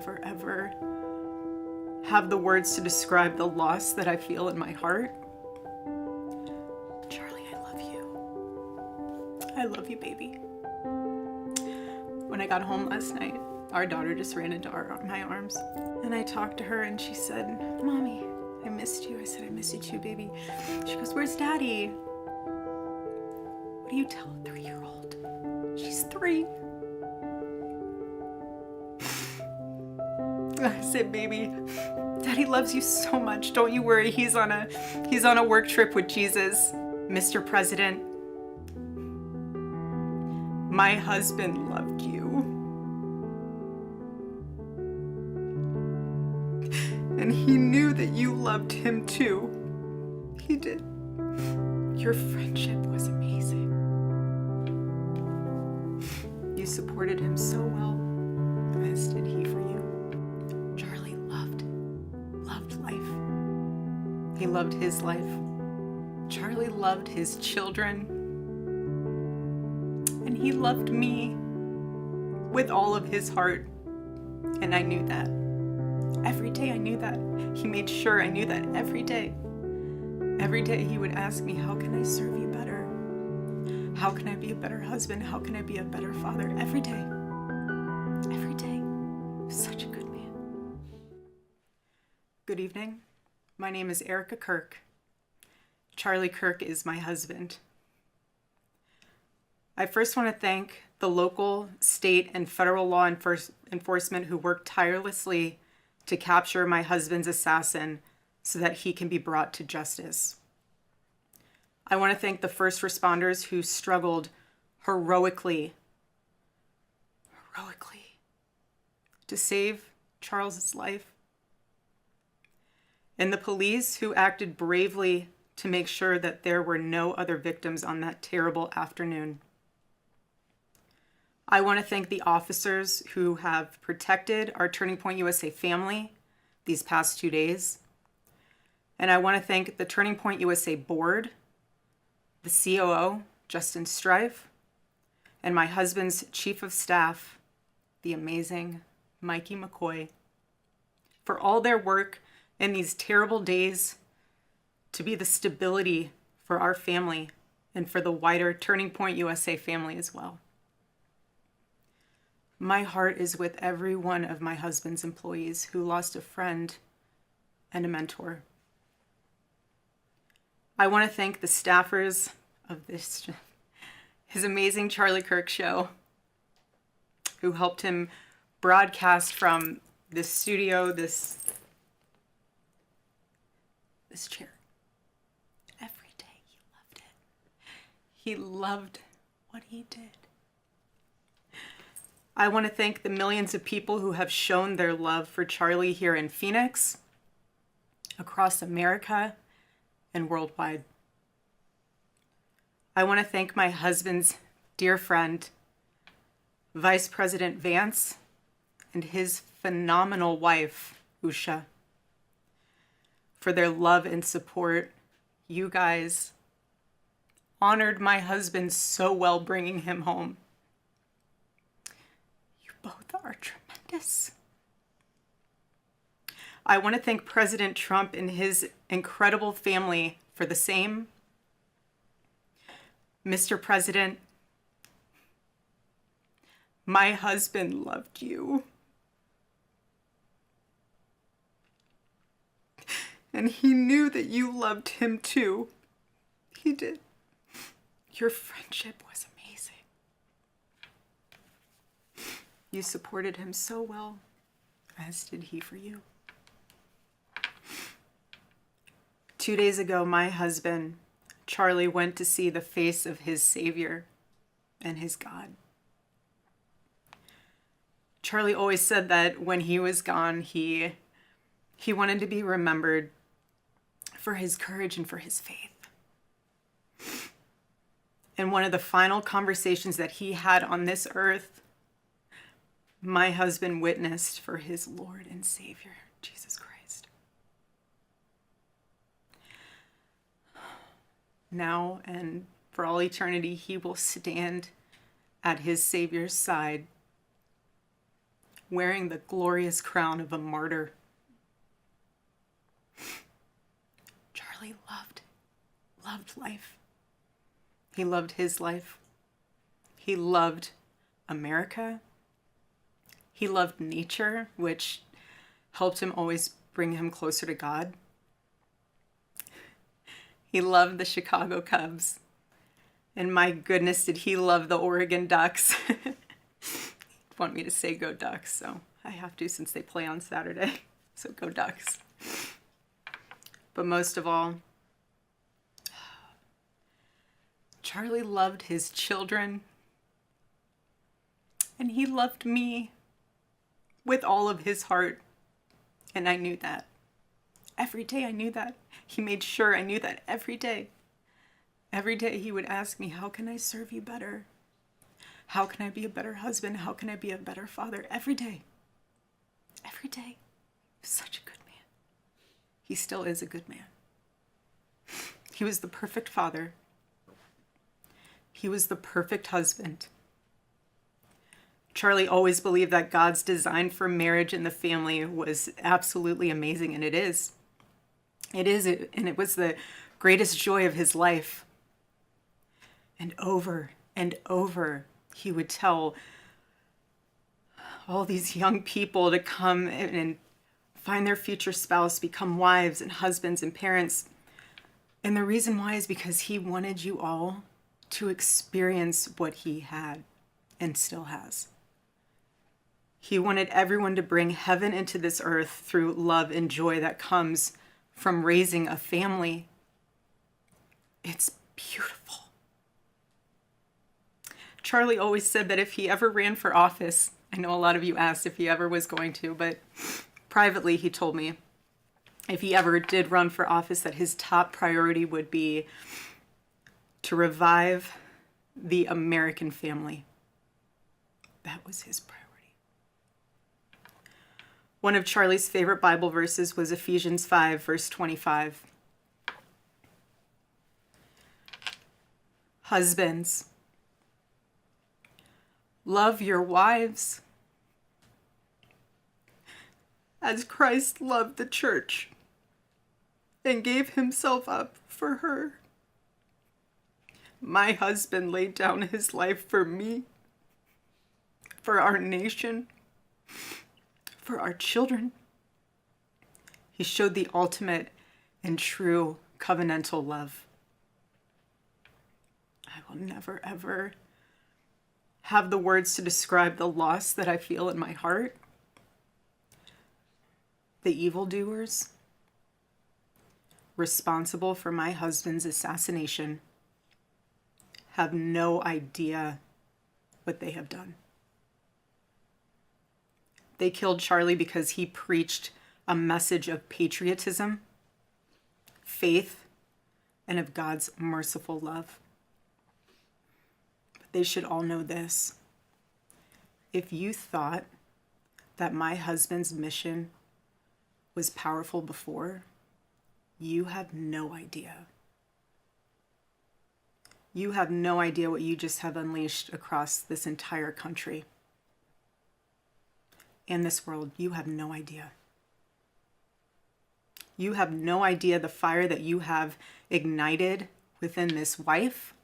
ever, ever have the words to describe the loss that I feel in my heart. Charlie, I love you. I love you, baby. When I got home last night, our daughter just ran into my arms, and I talked to her and she said, "Mommy, I missed you." I said, "I miss you too, baby." She goes, "Where's Daddy?" What do you tell a 3-year-old? She's 3. I said, "Baby, Daddy loves you so much. Don't you worry. He's on a work trip with Jesus." Mr. President, my husband loved you. And he knew that you loved him too. He did. Your friendship was amazing. You supported him so well, as did he for you. Charlie loved life. He loved his life. Charlie loved his children. And he loved me with all of his heart. And I knew that. Every day I knew that. He made sure I knew that every day. Every day he would ask me, "How can I serve you better? How can I be a better husband? How can I be a better father?" Every day. Every day. Such a good man. Good evening. My name is Erica Kirk. Charlie Kirk is my husband. I first want to thank the local, state, and federal law enforcement who worked tirelessly to capture my husband's assassin so that he can be brought to justice. I want to thank the first responders who struggled heroically to save Charles's life, and the police who acted bravely to make sure that there were no other victims on that terrible afternoon. I want to thank the officers who have protected our Turning Point USA family these past 2 days. And I want to thank the Turning Point USA board, the COO, Justin Strife, and my husband's chief of staff, the amazing Mikey McCoy, for all their work in these terrible days to be the stability for our family and for the wider Turning Point USA family as well. My heart is with every one of my husband's employees who lost a friend and a mentor. I want to thank the staffers of his amazing Charlie Kirk show, who helped him broadcast from this studio, this chair. Every day he loved it. He loved what he did. I want to thank the millions of people who have shown their love for Charlie here in Phoenix, across America, and worldwide. I want to thank my husband's dear friend, Vice President Vance, and his phenomenal wife, Usha, for their love and support. You guys honored my husband so well, bringing him home. Both are tremendous. I want to thank President Trump and his incredible family for the same. Mr. President, my husband loved you. And he knew that you loved him too. He did. Your friendship was amazing. You supported him so well, as did he for you. 2 days ago, my husband, Charlie, went to see the face of his Savior and his God. Charlie always said that when he was gone, he wanted to be remembered for his courage and for his faith. And one of the final conversations that he had on this earth, my husband witnessed for his Lord and Savior, Jesus Christ. Now and for all eternity, he will stand at his Savior's side, wearing the glorious crown of a martyr. Charlie loved life. He loved his life. He loved America. He loved nature, which helped him always bring him closer to God. He loved the Chicago Cubs. And my goodness, did he love the Oregon Ducks. Want me to say go Ducks, so I have to since they play on Saturday. So go Ducks. But most of all, Charlie loved his children. And he loved me with all of his heart. And I knew that. Every day I knew that. He made sure I knew that every day. Every day he would ask me, how can I serve you better? How can I be a better husband? How can I be a better father? Every day. Every day. Such a good man. He still is a good man. He was the perfect father. He was the perfect husband. Charlie always believed that God's design for marriage and the family was absolutely amazing, and it is. It is, and it was the greatest joy of his life. And over, he would tell all these young people to come and find their future spouse, become wives and husbands and parents. And the reason why is because he wanted you all to experience what he had and still has. He wanted everyone to bring heaven into this earth through love and joy that comes from raising a family. It's beautiful. Charlie always said that if he ever ran for office, I know a lot of you asked if he ever was going to, but privately he told me if he ever did run for office that his top priority would be to revive the American family. That was his priority. One of Charlie's favorite Bible verses was Ephesians 5, verse 25. Husbands, love your wives as Christ loved the church and gave himself up for her. My husband laid down his life for me, for our nation, for our children. He showed the ultimate and true covenantal love. I will never, ever have the words to describe the loss that I feel in my heart. The evildoers responsible for my husband's assassination have no idea what they have done. They killed Charlie because he preached a message of patriotism, faith, and of God's merciful love. But they should all know this. If you thought that my husband's mission was powerful before, you have no idea. You have no idea what you just have unleashed across this entire country. In this world, you have no idea. You have no idea the fire that you have ignited within this wife.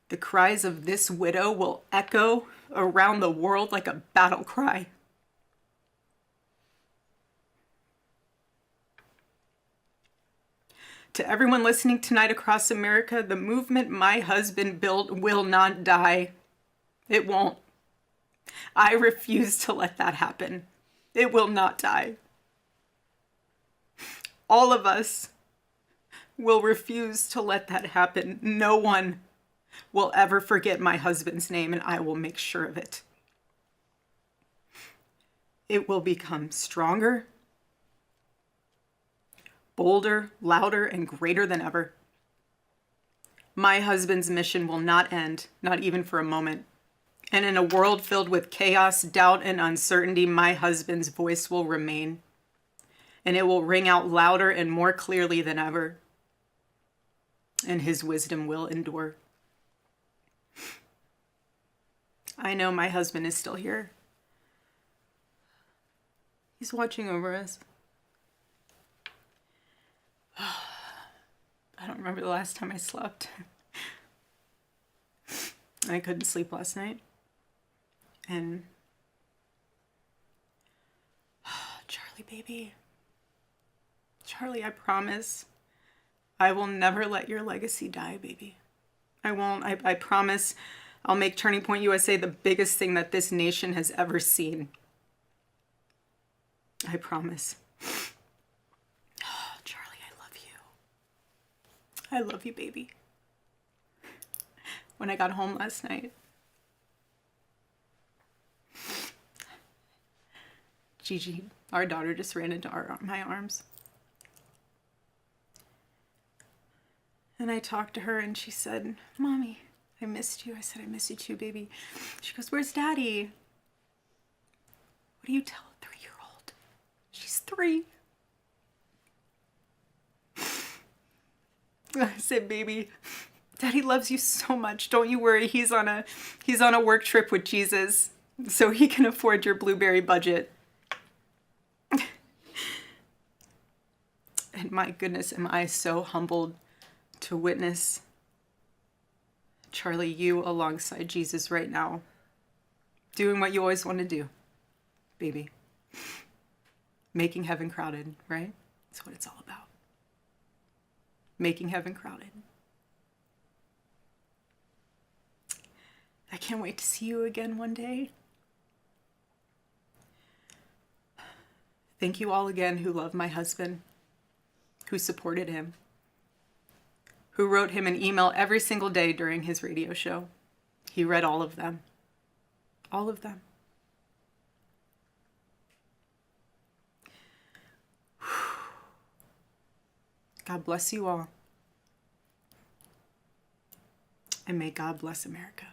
The cries of this widow will echo around the world like a battle cry. To everyone listening tonight across America, the movement my husband built will not die. It won't. I refuse to let that happen. It will not die. All of us will refuse to let that happen. No one will ever forget my husband's name, and I will make sure of it. It will become stronger, bolder, louder, and greater than ever. My husband's mission will not end, not even for a moment. And in a world filled with chaos, doubt, and uncertainty, my husband's voice will remain. And it will ring out louder and more clearly than ever. And his wisdom will endure. I know my husband is still here. He's watching over us. I don't remember the last time I slept. I couldn't sleep last night. And Charlie, baby. Charlie, I promise I will never let your legacy die, baby. I won't. I promise I'll make Turning Point USA the biggest thing that this nation has ever seen. I promise. Oh, Charlie, I love you. I love you, baby. When I got home last night, Gigi, our daughter, just ran into my arms. And I talked to her and she said, Mommy, I missed you. I said, I miss you too, baby. She goes, where's Daddy? What do you tell a 3-year-old? She's 3. I said, baby, Daddy loves you so much. Don't you worry. He's on a work trip with Jesus, so he can afford your blueberry budget. And my goodness, am I so humbled to witness, Charlie, you alongside Jesus right now, doing what you always want to do, baby. Making heaven crowded, right? That's what it's all about. Making heaven crowded. I can't wait to see you again one day. Thank you all again who love my husband, who supported him, who wrote him an email every single day during his radio show. He read all of them. All of them. God bless you all. And may God bless America.